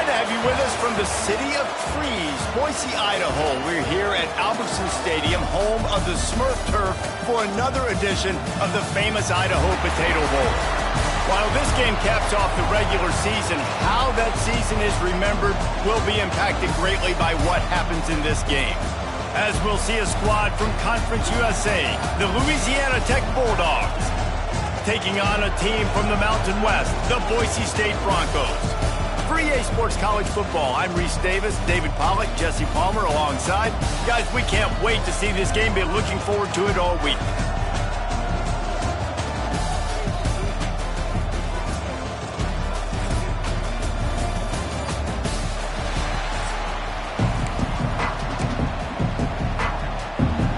Glad to have you with us from the city of trees, Boise, Idaho. We're here at Albertson Stadium, home of the Smurf Turf, for another edition of the famous Idaho Potato Bowl. While this game caps off the regular season, how that season is remembered will be impacted greatly by what happens in this game. As we'll see a squad from Conference USA, the Louisiana Tech Bulldogs, taking on a team from the Mountain West, the Boise State Broncos. For EA Sports College Football, I'm Reese Davis, David Pollack, Jesse Palmer alongside. Guys, we can't wait to see this game. Been looking forward to it all week.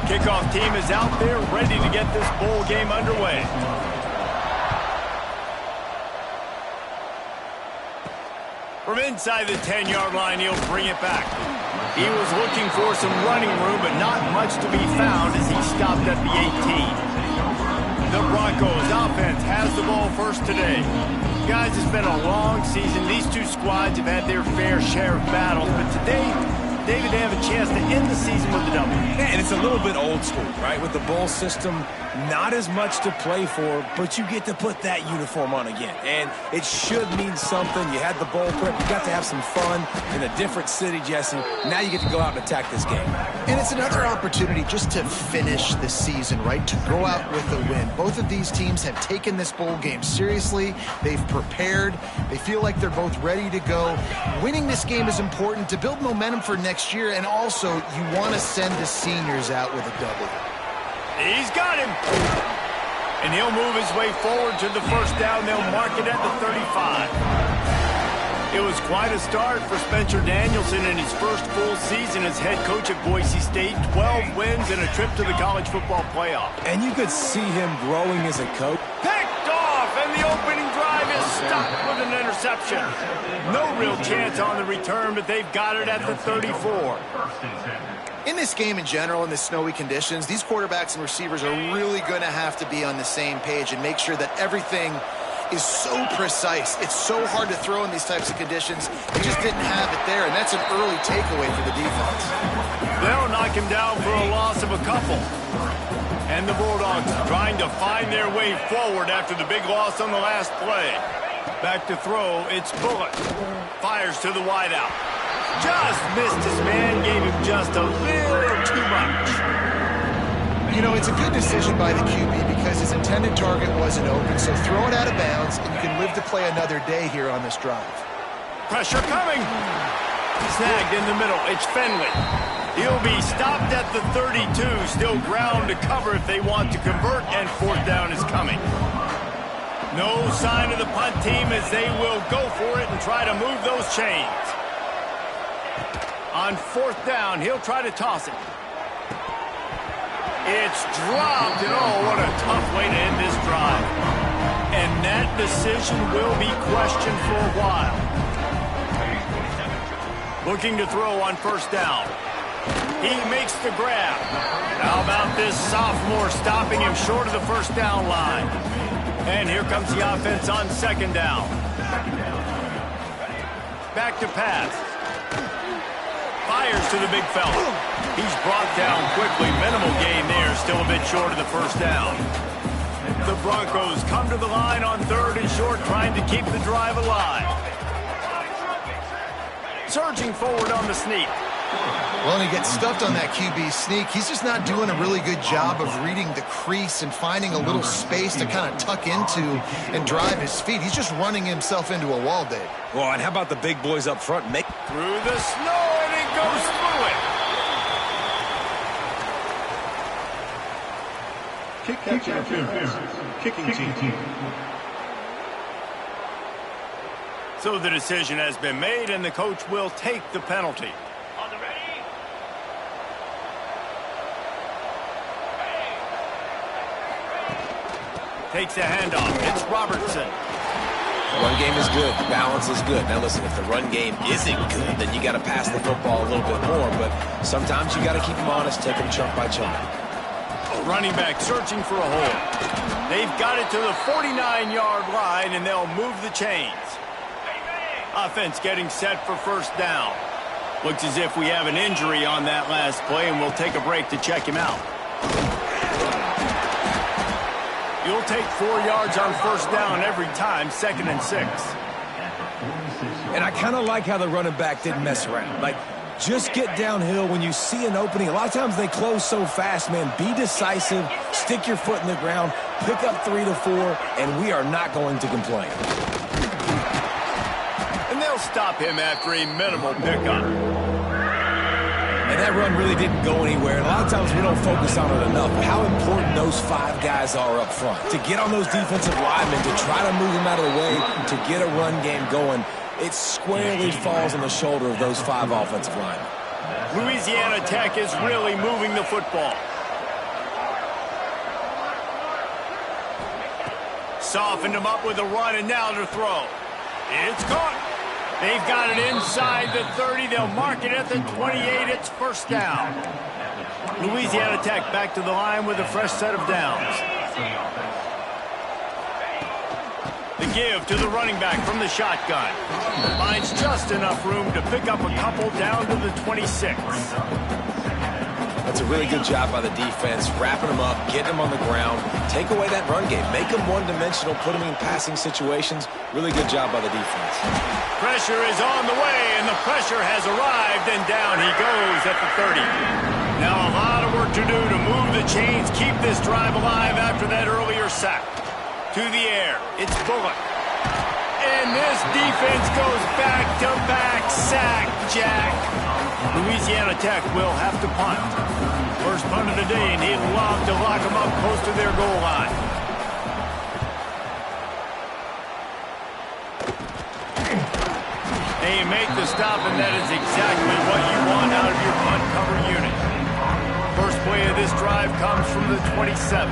Kickoff team is out there ready to get this bowl game underway. From inside the 10-yard line, he'll bring it back. He was looking for some running room, but not much to be found as he stopped at the 18. The Broncos offense has the ball first today. Guys, it's been a long season. These two squads have had their fair share of battles, but today, David, they have a chance to end the season with a W. Yeah, and it's a little bit old school, right? With the bowl system, not as much to play for, but you get to put that uniform on again. And it should mean something. You had the bowl prep. You got to have some fun in a different city, Jesse. Now you get to go out and attack this game. And it's another opportunity just to finish the season, right? To go out with a win. Both of these teams have taken this bowl game seriously. They've prepared. They feel like they're both ready to go. Winning this game is important to build momentum for next year, and also you want to send the seniors out with a W. He's got him. And he'll move his way forward to the first down. They'll mark it at the 35. It was quite a start for Spencer Danielson in his first full season as head coach at Boise State. 12 wins and a trip to the college football playoff. And you could see him growing as a coach. Picked off, and the opening drive is stopped with an interception. No real chance on the return, but they've got it at the 34. In this game in general, in the snowy conditions, these quarterbacks and receivers are really going to have to be on the same page and make sure that everything is so precise. It's so hard to throw in these types of conditions. They just didn't have it there, and that's an early takeaway for the defense. They'll knock him down for a loss of a couple. And the Bulldogs trying to find their way forward after the big loss on the last play. Back to throw, it's Bullock. Fires to the wideout. Just missed his man, gave him just a little too much. You know, it's a good decision by the QB because his intended target wasn't open, so throw it out of bounds, and you can live to play another day here on this drive. Pressure coming. Snagged in the middle. It's Fenley. He'll be stopped at the 32. Still ground to cover if they want to convert, and fourth down is coming. No sign of the punt team as they will go for it and try to move those chains. On fourth down, he'll try to toss it. It's dropped, and oh, what a tough way to end this drive. And that decision will be questioned for a while. Looking to throw on first down. He makes the grab. How about this sophomore stopping him short of the first down line? And here comes the offense on second down. Back to pass. Fires to the big fella. He's brought down quickly. Minimal gain there. Still a bit short of the first down. The Broncos come to the line on third and short, trying to keep the drive alive. Surging forward on the sneak. Well, and he gets stuffed on that QB sneak. He's just not doing a really good job of reading the crease and finding a little space to kind of tuck into and drive his feet. He's just running himself into a wall, Dave. Well, and how about the big boys up front? Through the snow, and it goes through it. Kick interference. Kicking team. So the decision has been made, and the coach will take the penalty. Takes a handoff. It's Robertson. The run game is good. The balance is good. Now listen, if the run game isn't good, then you got to pass the football a little bit more. But sometimes you got to keep them honest, take them chunk by chunk. Running back searching for a hole. They've got it to the 49-yard line, and they'll move the chains. Offense getting set for first down. Looks as if we have an injury on that last play, and we'll take a break to check him out. You'll take 4 yards on first down every time, 2nd and 6. And I kind of like how the running back didn't mess around. Like, just get downhill when you see an opening. A lot of times they close so fast, man. Be decisive, stick your foot in the ground, pick up 3 to 4, and we are not going to complain. And they'll stop him after a minimal pickup. And that run really didn't go anywhere. And a lot of times we don't focus on it enough. How important those 5 guys are up front. To get on those defensive linemen, to try to move them out of the way, to get a run game going, it squarely falls on the shoulder of those 5 offensive linemen. Louisiana Tech is really moving the football. Softened him up with a run, and now to throw. It's caught. They've got it inside the 30. They'll mark it at the 28. It's first down. Louisiana Tech back to the line with a fresh set of downs. The give to the running back from the shotgun. Finds just enough room to pick up a couple down to the 26. That's a really good job by the defense, wrapping them up, getting them on the ground, take away that run game, make them one-dimensional, put them in passing situations. Really good job by the defense. Pressure is on the way, and the pressure has arrived, and down he goes at the 30. Now a lot of work to do to move the chains, keep this drive alive after that earlier sack. To the air, it's Bullock. And this defense goes back-to-back sack, Jack. Louisiana Tech will have to punt. First punt of the day, and he'd love to lock them up close to their goal line. They make the stop, and that is exactly what you want out of your punt cover unit. First play of this drive comes from the 27.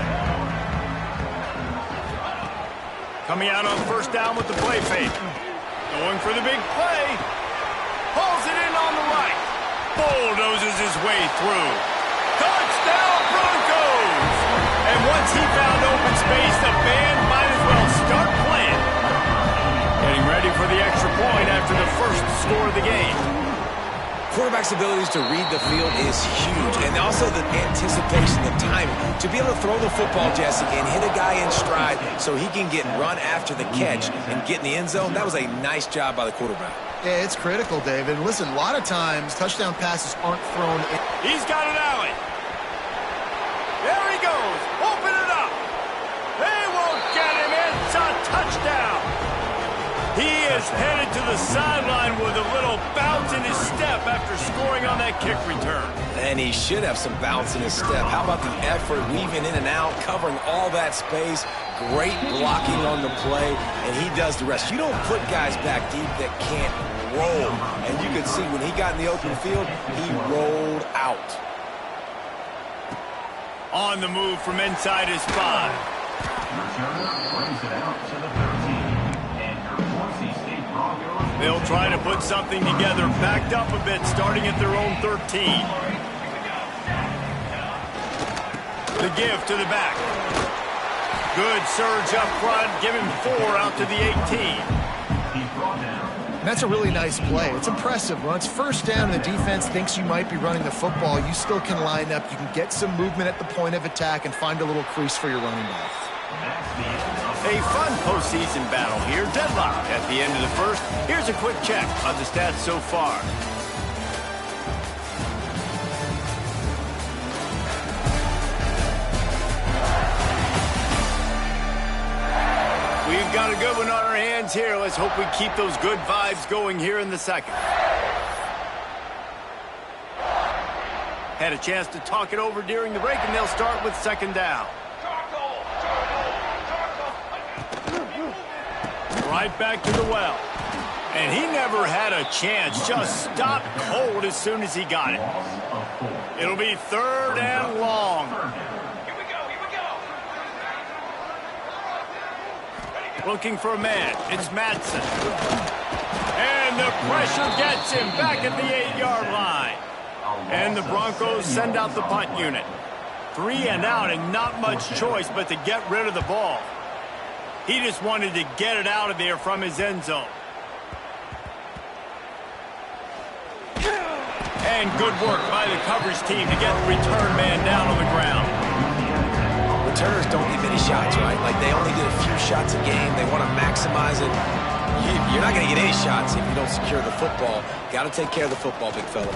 Coming out on first down with the play fake. Going for the big play. Pulls it in on the right. Bulldozes his way through. Touchdown Broncos! And once he found open space, the band might as well start playing. Getting ready for the extra point after the first score of the game. Quarterback's abilities to read the field is huge, and also the anticipation, the timing. To be able to throw the football, Jesse, and hit a guy in stride so he can get run after the catch and get in the end zone, that was a nice job by the quarterback. Yeah, it's critical, David. Listen, a lot of times touchdown passes aren't thrown in. He's got an alley. There he goes. Open it up. They won't get him. It's a touchdown. He is headed to the sideline with a little bounce in his step after scoring on that kick return. And he should have some bounce in his step. How about the effort, weaving in and out, covering all that space, great blocking on the play, and he does the rest. You don't put guys back deep that can't roll. And you could see when he got in the open field, he rolled out. On the move from inside his 5. They'll try to put something together, backed up a bit, starting at their own 13. The give to the back. Good surge up front, give him 4 out to the 18. And that's a really nice play. It's impressive. When it's first down and the defense thinks you might be running the football, you still can line up. You can get some movement at the point of attack and find a little crease for your running back. A fun postseason battle here. Deadlock at the end of the first. Here's a quick check on the stats so far. We've got a good one on our hands here. Let's hope we keep those good vibes going here in the second. Had a chance to talk it over during the break, and they'll start with second down. Right back to the well. And he never had a chance. Just stopped cold as soon as he got it. It'll be third and long. Here we go. Looking for a man. It's Madsen. And the pressure gets him back at the 8-yard line. And the Broncos send out the punt unit. 3 and out, and not much choice but to get rid of the ball. He just wanted to get it out of there from his end zone. And good work by the coverage team to get the return man down on the ground. Returners don't get many shots, right? Like, they only get a few shots a game. They want to maximize it. You're not going to get any shots if you don't secure the football. Got to take care of the football, big fella.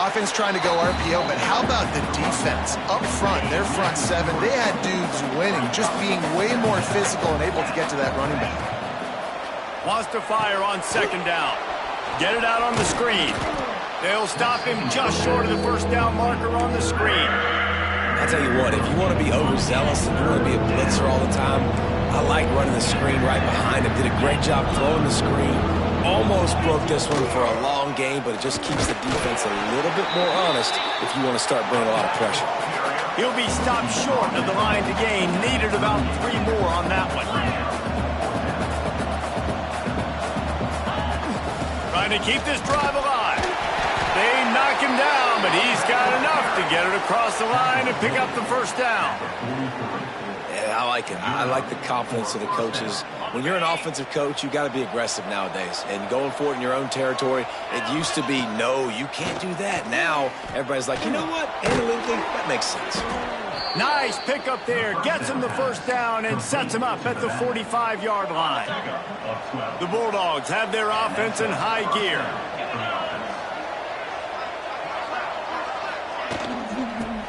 Offense trying to go RPO, but how about the defense? Up front, their front seven, they had dudes winning, just being way more physical and able to get to that running back. Wants to fire on second down. Get it out on the screen. They'll stop him just short of the first down marker on the screen. I'll tell you what, if you want to be overzealous and you want to be a blitzer all the time, I like running the screen right behind him. Did a great job throwing the screen. Almost broke this one for a long game, but it just keeps the defense a little bit more honest if you want to start bringing a lot of pressure. He'll be stopped short of the line to gain. Needed about 3 more on that one. Trying to keep this drive alive. They knock him down, but he's got enough to get it across the line and pick up the first down. Yeah, I like it. I like the confidence of the coaches. When you're an offensive coach, you got to be aggressive nowadays. And going for it in your own territory, it used to be, no, you can't do that. Now, everybody's like, you know what? Analytically, that makes sense. Nice pickup there. Gets him the first down and sets him up at the 45-yard line. The Bulldogs have their offense in high gear.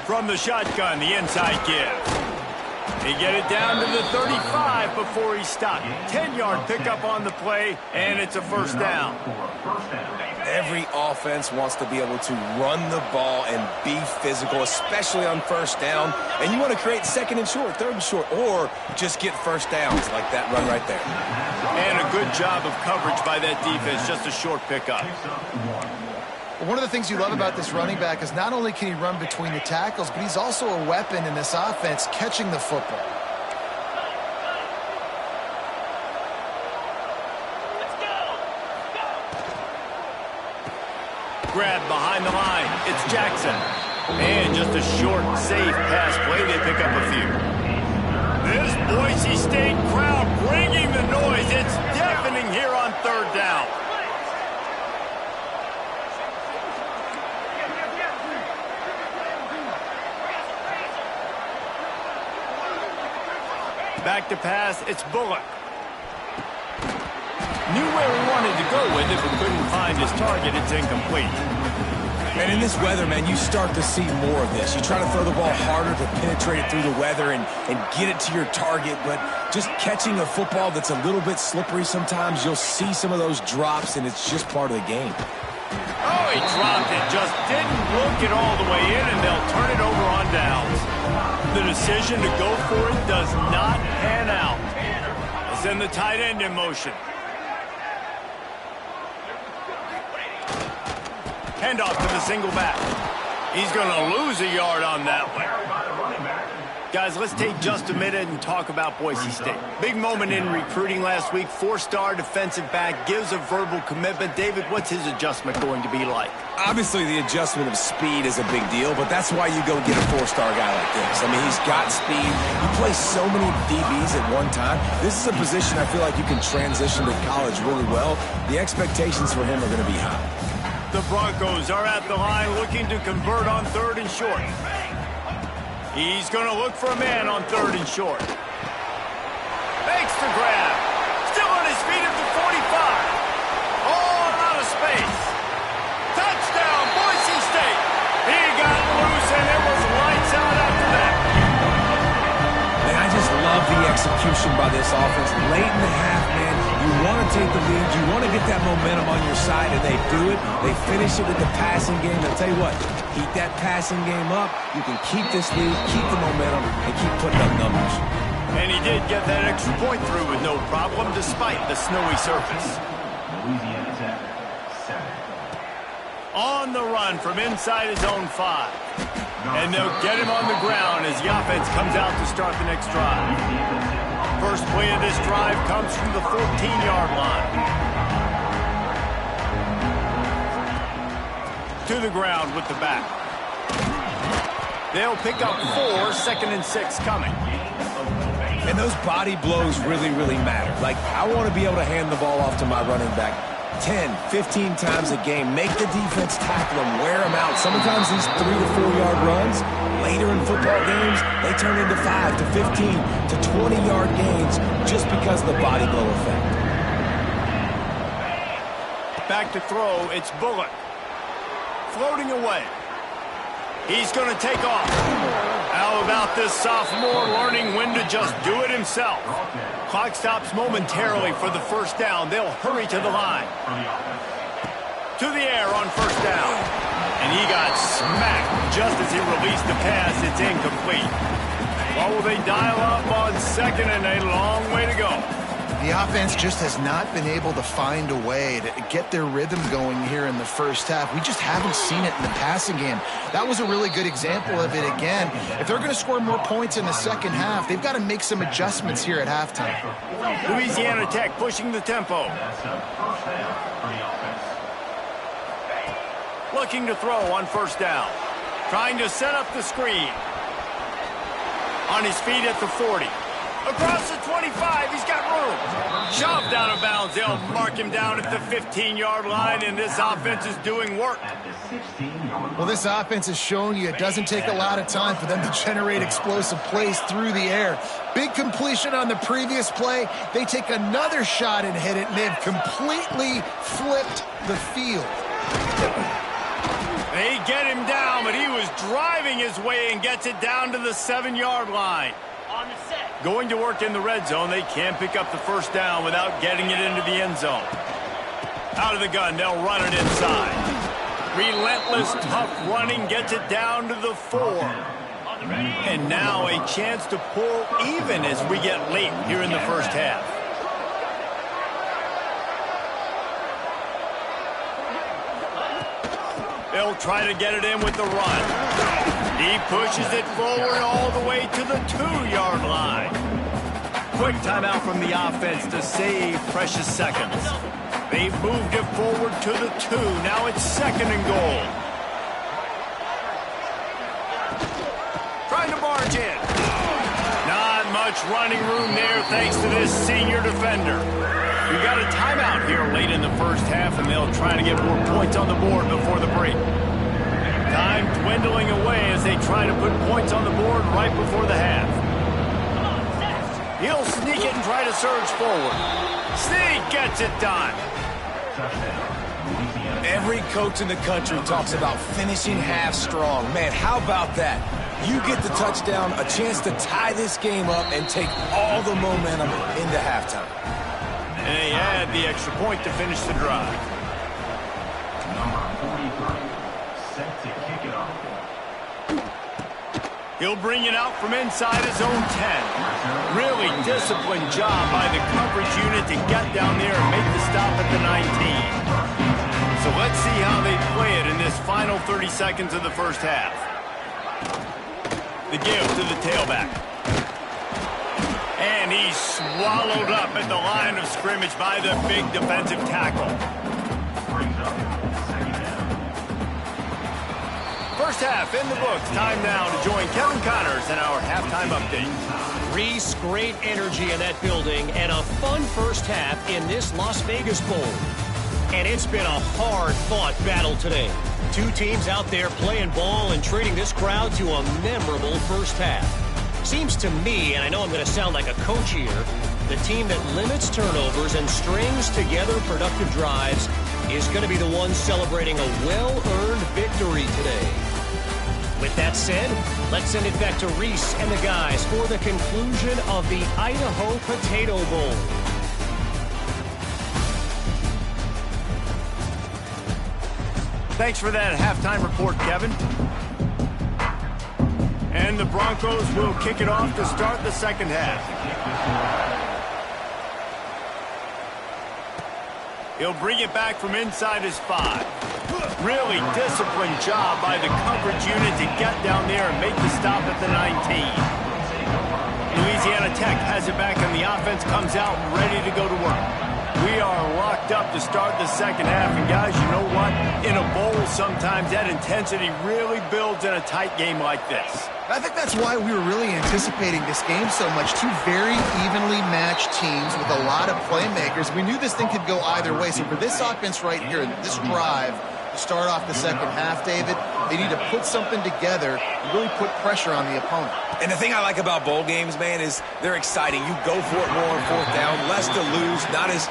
From the shotgun, the inside give. They get it down to the 35 before he's stopped. 10-yard pickup on the play, and it's a first down. Every offense wants to be able to run the ball and be physical, especially on first down. And you want to create second and short, third and short, or just get first downs like that run right there. And a good job of coverage by that defense, just a short pickup. One of the things you love about this running back is not only can he run between the tackles, but he's also a weapon in this offense catching the football. Grab behind the line. It's Jackson. And just a short, safe pass play. They pick up a few. This Boise State crowd bringing the noise. It's deafening here on third down. Back to pass, it's Bullock. Knew where he wanted to go with it, but couldn't find his target. It's incomplete. And in this weather, man, you start to see more of this. You try to throw the ball harder to penetrate it through the weather and get it to your target, but just catching a football that's a little bit slippery sometimes, you'll see some of those drops, and it's just part of the game. Oh, he dropped it. Just didn't look it all the way in, and they'll turn it over on downs. The decision to go for it does not pan out. It's in the tight end in motion. Handoff to the single back. He's going to lose a yard on that one. Guys, let's take just a minute and talk about Boise State. Big moment in recruiting last week. 4-star defensive back, gives a verbal commitment. David, what's his adjustment going to be like? Obviously, the adjustment of speed is a big deal, but that's why you go get a 4-star guy like this. I mean, he's got speed. He plays so many DBs at one time. This is a position I feel like you can transition to college really well. The expectations for him are going to be high. The Broncos are at the line looking to convert on third and short. He's going to look for a man on third and short. Makes the grab. Still on his feet at the 45. All out of space. Touchdown, Boise State. He got loose, and it was lights out after that. Man, I just love the execution by this offense. Late in the half, man, you want to take the lead. You want to get that momentum on your side, and they do it. They finish it with the passing game. I'll tell you what, keep that passing game up. You can keep this lead, keep the momentum, and keep putting up numbers. And he did get that extra point through with no problem, despite the snowy surface. On the run from inside his own 5. And they'll get him on the ground as the offense comes out to start the next drive. First play of this drive comes from the 14-yard line. To the ground with the back. They'll pick up 4, 2nd and 6 coming. And those body blows really, really matter. Like, I want to be able to hand the ball off to my running back 10, 15 times a game. Make the defense tackle them, wear them out. Sometimes these 3 to 4 yard runs, later in football games, they turn into 5 to 15 to 20-yard gains just because of the body blow effect. Back to throw, it's Bullock. Floating away. He's going to take off. How about this sophomore learning when to just do it himself? Clock stops momentarily for the first down. They'll hurry to the line. To the air on first down. And he got smacked just as he released the pass. It's incomplete. What will they dial up on second and a long way to go? The offense just has not been able to find a way to get their rhythm going here in the first half. We just haven't seen it in the passing game. That was a really good example of it again. If they're going to score more points in the second half, they've got to make some adjustments here at halftime. Louisiana Tech pushing the tempo. Looking to throw on first down. Trying to set up the screen. On his feet at the 40. Across the 25, he's got room. Shoved out of bounds. They'll mark him down at the 15-yard line, and this offense is doing work. Well, this offense has shown you it doesn't take a lot of time for them to generate explosive plays through the air. Big completion on the previous play. They take another shot and hit it, and they've completely flipped the field. They get him down, but he was driving his way and gets it down to the 7-yard line. On the set. Going to work in the red zone. They can't pick up the first down without getting it into the end zone. Out of the gun, they'll run it inside. Relentless, tough running gets it down to the 4. And now a chance to pull even as we get late here in the first half. They'll try to get it in with the run. He pushes it forward all the way to the 2-yard line. Quick timeout from the offense to save precious seconds. They've moved it forward to the 2. Now it's second and goal. Trying to barge in. Not much running room there thanks to this senior defender. We got a timeout here late in the first half, and they'll try to get more points on the board before the break. Time dwindling away as they try to put points on the board right before the half. He'll sneak it and try to surge forward. Sneak gets it done. Every coach in the country talks about finishing half strong. Man, how about that? You get the touchdown, a chance to tie this game up and take all the momentum into halftime. And they add the extra point to finish the drive. He'll bring it out from inside his own 10. Really disciplined job by the coverage unit to get down there and make the stop at the 19. So let's see how they play it in this final 30 seconds of the first half. The give to the tailback. And he's swallowed up at the line of scrimmage by the big defensive tackle. First half in the books. Time now to join Kevin Connors in our halftime update. Reese, great energy in that building and a fun first half in this Las Vegas Bowl. And it's been a hard-fought battle today. Two teams out there playing ball and treating this crowd to a memorable first half. Seems to me, and I know I'm going to sound like a coach here, the team that limits turnovers and strings together productive drives is going to be the one celebrating a well-earned victory today. With that said, let's send it back to Reese and the guys for the conclusion of the Idaho Potato Bowl. Thanks for that halftime report, Kevin. And the Broncos will kick it off to start the second half. He'll bring it back from inside his 5. Really disciplined job by the coverage unit to get down there and make the stop at the 19. Louisiana Tech has it back and the offense comes out ready to go to work. We are locked up to start the second half, and guys, you know what? In a bowl, sometimes that intensity really builds in a tight game like this. I think that's why we were really anticipating this game so much. Two very evenly matched teams with a lot of playmakers. We knew this thing could go either way. So for this offense right here, this drive to start off the second half, David, they need to put something together and really put pressure on the opponent. And the thing I like about bowl games, man, is they're exciting. You go for it more on fourth down, less to lose, not as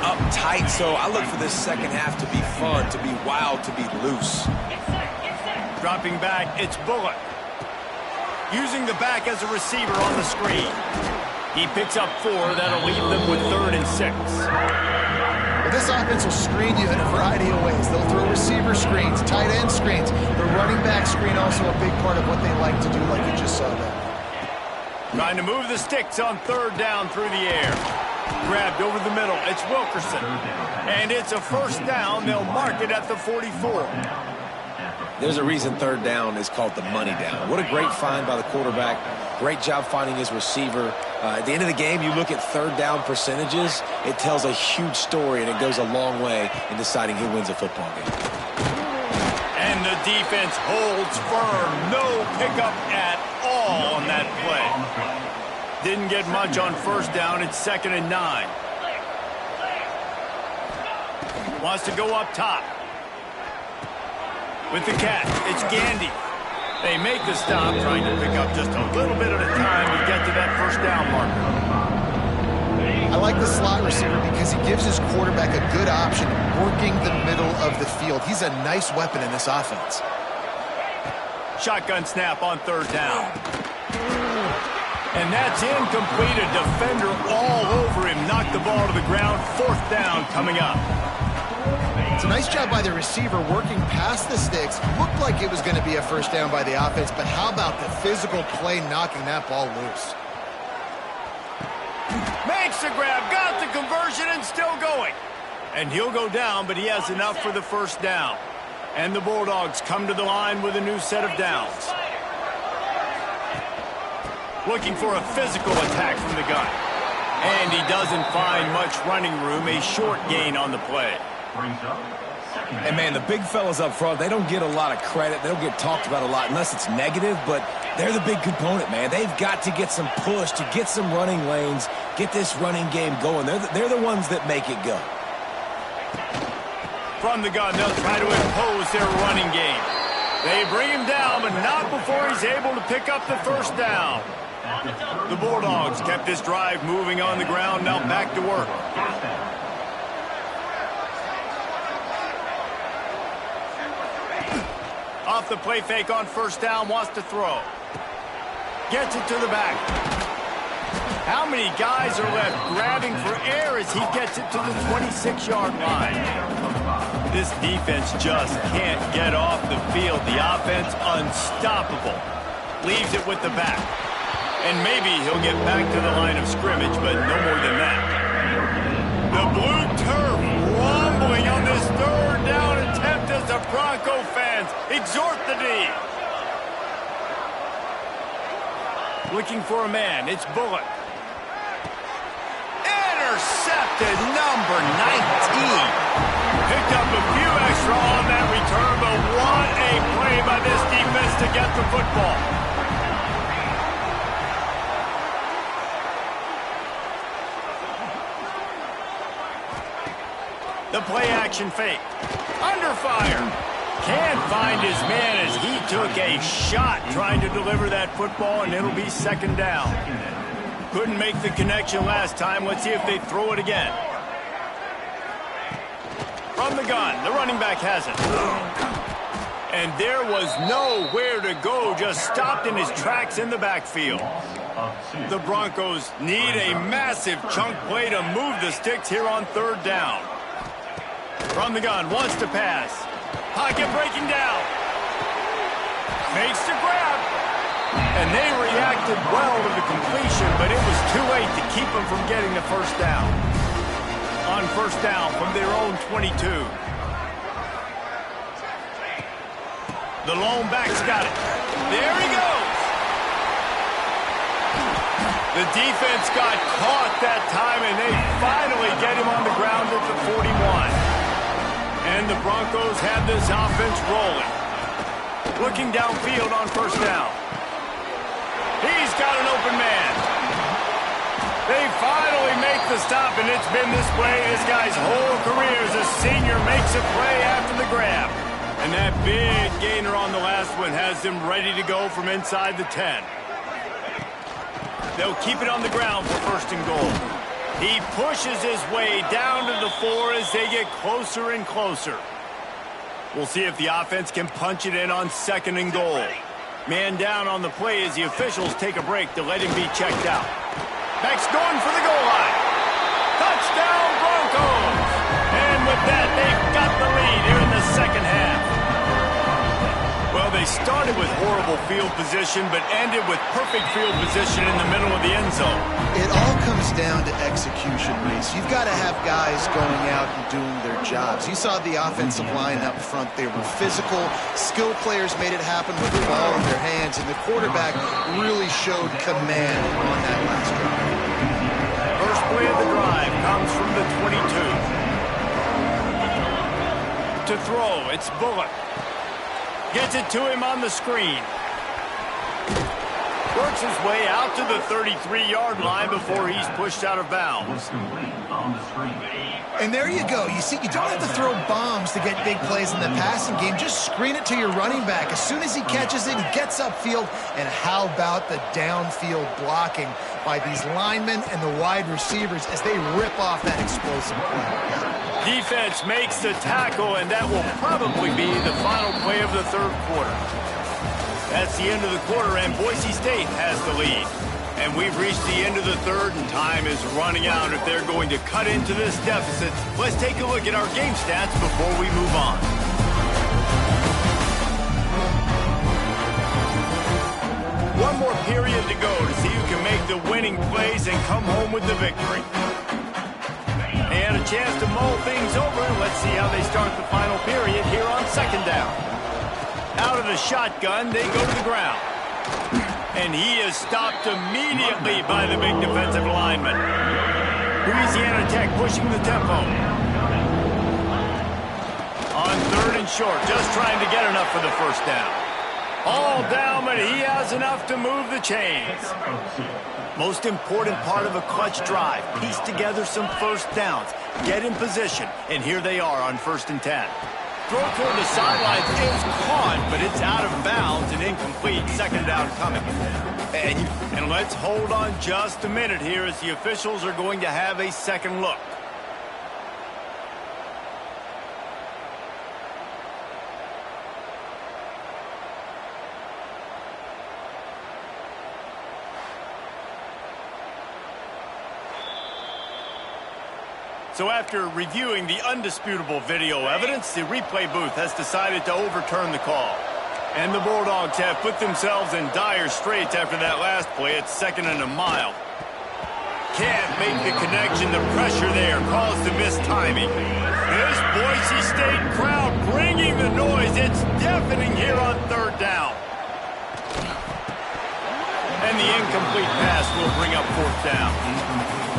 uptight. So I look for this second half to be fun, to be wild, to be loose. Dropping back, it's Bullock. Using the back as a receiver on the screen. He picks up 4. That'll leave them with 3rd and 6. Well, this offense will screen you in a variety of ways. They'll throw receiver screens, tight end screens. The running back screen also a big part of what they like to do, like you just saw there. Trying to move the sticks on 3rd down through the air. Grabbed over the middle. It's Wilkerson. And it's a 1st down. They'll mark it at the 44. There's a reason 3rd down is called the money down. What a great find by the quarterback. Great job finding his receiver. At the end of the game, you look at 3rd down percentages. It tells a huge story, and it goes a long way in deciding who wins a football game. And the defense holds firm. No pickup at all on that play. Didn't get much on 1st down. It's 2nd and 9. Wants to go up top. With the catch, it's Gandy. They make the stop, trying to pick up just a little bit at a time to get to that 1st down marker. I like the slot receiver because he gives his quarterback a good option working the middle of the field. He's a nice weapon in this offense. Shotgun snap on 3rd down. And that's incomplete. A defender all over him. Knocked the ball to the ground. 4th down coming up. It's a nice job by the receiver working past the sticks. Looked like it was going to be a 1st down by the offense, but how about the physical play knocking that ball loose? Makes the grab, got the conversion, and still going. And he'll go down, but he has enough for the 1st down. And the Bulldogs come to the line with a new set of downs. Looking for a physical attack from the gun. And he doesn't find much running room, a short gain on the play. And, man, the big fellas up front, they don't get a lot of credit. They don't get talked about a lot unless it's negative, but they're the big component, man. They've got to get some push, to get some running lanes, get this running game going. They're the ones that make it go. From the gun, they'll try to impose their running game. They bring him down, but not before he's able to pick up the 1st down. The Bulldogs kept this drive moving on the ground, now back to work. Off the play fake on 1st down, wants to throw. Gets it to the back. How many guys are left grabbing for air as he gets it to the 26-yard line? This defense just can't get off the field. The offense unstoppable. Leaves it with the back. And maybe he'll get back to the line of scrimmage, but no more than that. The blue turf rumbling on this 3rd down attempt as the Bronco fans exhort the D. Looking for a man, it's Bullock. Intercepted, number 19. Picked up a few extra on that return, but what a play by this defense to get the football. The play action fake. Under fire. Can't find his man as he took a shot trying to deliver that football, and it'll be 2nd down. Couldn't make the connection last time. Let's see if they throw it again. From the gun, the running back has it. And there was nowhere to go, just stopped in his tracks in the backfield. The Broncos need a massive chunk play to move the sticks here on 3rd down. From the gun, wants to pass. Pocket breaking down. Makes the grab. And they reacted well to the completion, but it was too late to keep them from getting the 1st down. On 1st down from their own 22. The lone back's got it. There he goes. The defense got caught that time, and they finally get him on the ground at the 41. And the Broncos have this offense rolling. Looking downfield on first down. He's got an open man. They finally make the stop, and it's been this way this guy's whole career as a senior makes a play after the grab. And that big gainer on the last one has him ready to go from inside the 10. They'll keep it on the ground for first and goal. He pushes his way down to the 4 as they get closer and closer. We'll see if the offense can punch it in on second and goal. Man down on the play as the officials take a break to let him be checked out. Back's going for the goal line. Touchdown Broncos! And with that, they've got the lead here in the second half. Well, they started with horrible field position, but ended with perfect field position in the middle of the end zone. It all comes down to execution, Reese. You've got to have guys going out and doing their jobs. You saw the offensive line up front. They were physical. Skilled players made it happen with the ball in their hands, and the quarterback really showed command on that last drive. First play of the drive comes from the 22. To throw, it's Bullock. Gets it to him on the screen. Works his way out to the 33-yard line before he's pushed out of bounds. And there you go. You see, you don't have to throw bombs to get big plays in the passing game. Just screen it to your running back. As soon as he catches it, he gets upfield. And how about the downfield blocking by these linemen and the wide receivers as they rip off that explosive play? Defense makes the tackle, and that will probably be the final play of the third quarter. That's the end of the quarter, and Boise State has the lead. And we've reached the end of the third, and time is running out if they're going to cut into this deficit. Let's take a look at our game stats before we move on. One more period to go to see who can make the winning plays and come home with the victory. And a chance to mull things over. Let's see how they start the final period here on second down. Out of the shotgun, they go to the ground. And he is stopped immediately by the big defensive lineman. Louisiana Tech pushing the tempo. On third and short, just trying to get enough for the first down. All down, but he has enough to move the chains. Most important part of a clutch drive. Piece together some first downs. Get in position. And here they are on first and 10. Throw toward the sidelines is caught, but it's out of bounds and incomplete. Second down coming. And let's hold on just a minute here as the officials are going to have a second look. So after reviewing the undisputable video evidence, the replay booth has decided to overturn the call. And the Bulldogs have put themselves in dire straits after that last play. It's second and a mile. Can't make the connection. The pressure there caused the mistiming. This Boise State crowd bringing the noise. It's deafening here on third down. And the incomplete pass will bring up fourth down.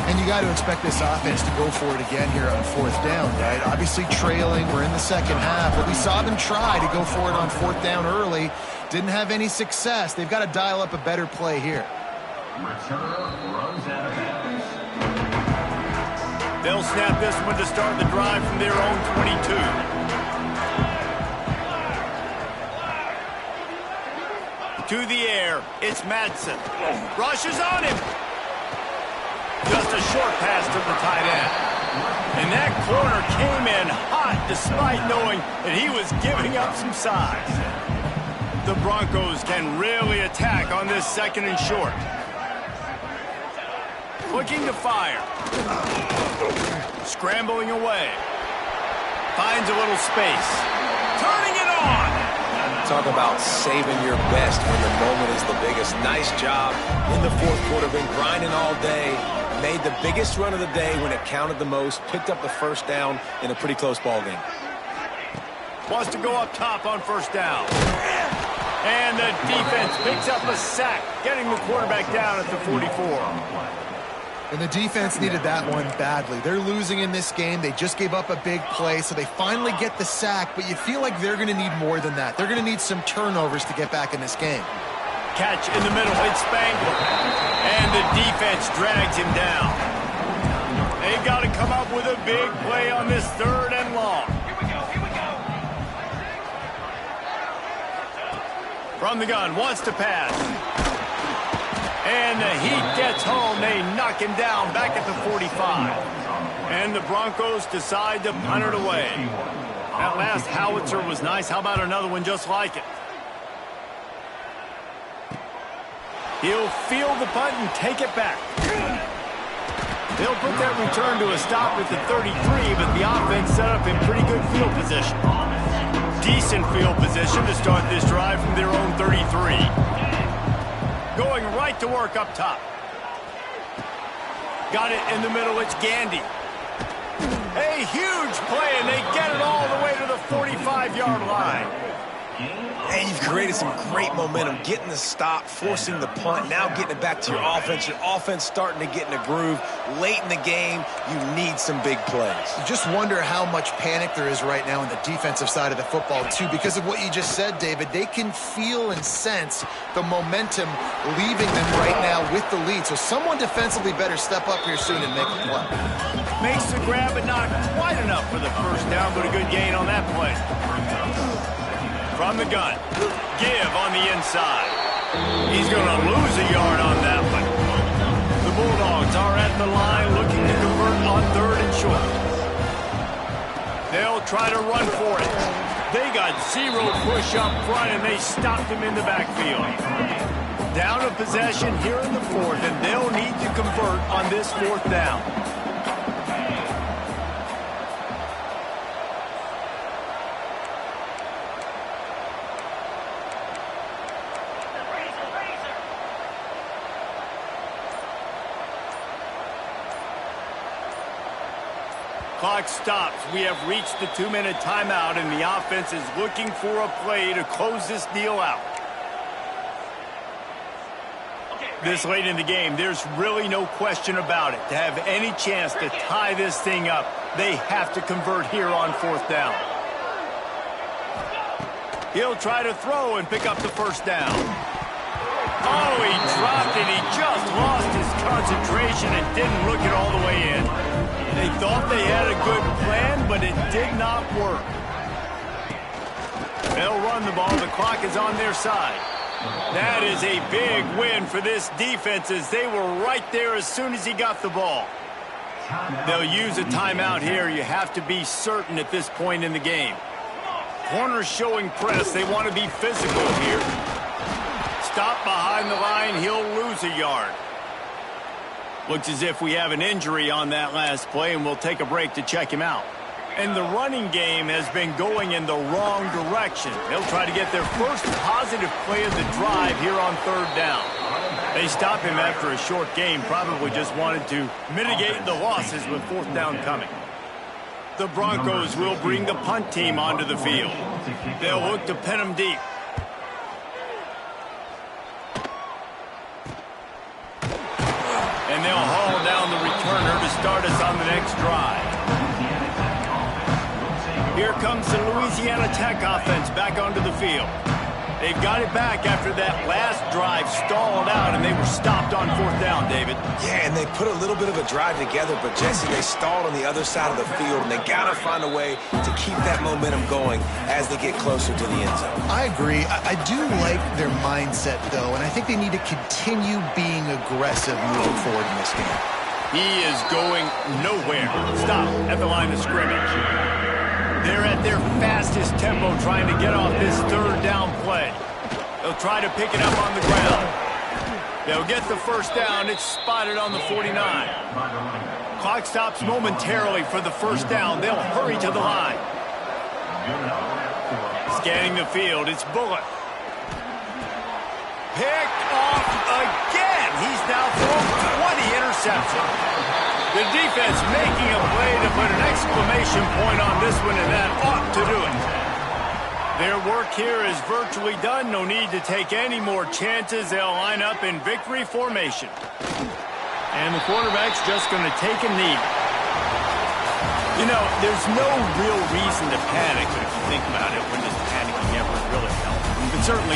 And you got to expect this offense to go for it again here on fourth down, right? Obviously trailing, we're in the second half, but we saw them try to go for it on fourth down early. Didn't have any success. They've got to dial up a better play here. They'll snap this one to start the drive from their own 22. To the air, it's Madsen. Rushes on him. Just a short pass to the tight end. And that corner came in hot despite knowing that he was giving up some size. The Broncos can really attack on this second and short. Looking to fire. Scrambling away. Finds a little space. Turning it on. Talk about saving your best when the moment is the biggest. Nice job in the fourth quarter. Been grinding all day. Made the biggest run of the day when it counted the most. Picked up the first down in a pretty close ball game. Wants to go up top on first down. And the defense picks up a sack, getting the quarterback down at the 44. And the defense needed that one badly. They're losing in this game. They just gave up a big play, so they finally get the sack, but you feel like they're going to need more than that. They're going to need some turnovers to get back in this game. Catch in the middle, it's Spangler. And the defense drags him down. They've got to come up with a big play on this 3rd and long. Here we go. From the gun, wants to pass. And the Heat gets home. They knock him down back at the 45. And the Broncos decide to punt it away. That last howitzer was nice. How about another one just like it? He'll field the punt and take it back. They'll put that return to a stop at the 33, but the offense set up in pretty good field position. Decent field position to start this drive from their own 33. Going right to work up top. Got it in the middle, it's Gandy. A huge play, and they get it all the way to the 45-yard line. And you've created some great momentum, getting the stop, forcing the punt, now getting it back to your offense. Your offense starting to get in a groove. Late in the game, you need some big plays. You just wonder how much panic there is right now on the defensive side of the football, too, because of what you just said, David. They can feel and sense the momentum leaving them right now with the lead. So someone defensively better step up here soon and make a play. Makes the grab, but not quite enough for the first down, but a good gain on that play. From the gun, give on the inside. He's going to lose a yard on that one. The Bulldogs are at the line looking to convert on 3rd and short. They'll try to run for it. They got 0 push up front, and they stopped him in the backfield. Down a possession here in the 4th, and they'll need to convert on this 4th down. Clock stops. We have reached the 2-minute timeout, and the offense is looking for a play to close this deal out. This late in the game, there's really no question about it. To have any chance to tie this thing up, they have to convert here on 4th down. He'll try to throw and pick up the 1st down. Oh, he dropped it. He just lost his concentration and didn't look it all the way in. They thought they had a good plan, but it did not work. They'll run the ball. The clock is on their side. That is a big win for this defense, as they were right there as soon as he got the ball. They'll use a timeout here. You have to be certain at this point in the game. Corners showing press. They want to be physical here. Stop behind the line. He'll lose a yard. Looks as if we have an injury on that last play, and we'll take a break to check him out. And the running game has been going in the wrong direction. They'll try to get their first positive play of the drive here on 3rd down. They stop him after a short game, probably just wanted to mitigate the losses with 4th down coming. The Broncos will bring the punt team onto the field. They'll look to pin him deep. And they'll haul down the returner to start us on the next drive. Here comes the Louisiana Tech offense back onto the field. They've got it back after that last drive stalled out, and they were stopped on 4th down, David. Yeah, and they put a little bit of a drive together, but, Jesse, they stalled on the other side of the field, and they got to find a way to keep that momentum going as they get closer to the end zone. I agree. I do like their mindset, though, and I think they need to continue being aggressive moving forward in this game. He is going nowhere. Stop at the line of scrimmage. They're at their fastest tempo trying to get off this 3rd down play. They'll try to pick it up on the ground. They'll get the 1st down. It's spotted on the 49. Clock stops momentarily for the 1st down. They'll hurry to the line. Scanning the field, it's Bullock. Picked off again. He's now thrown 20 interceptions. The defense making a play to put an exclamation point on this one, and that ought to do it. Their work here is virtually done. No need to take any more chances. They'll line up in victory formation. And the quarterback's just going to take a knee. You know, there's no real reason to panic, but if you think about it, when does panicking ever really help? But certainly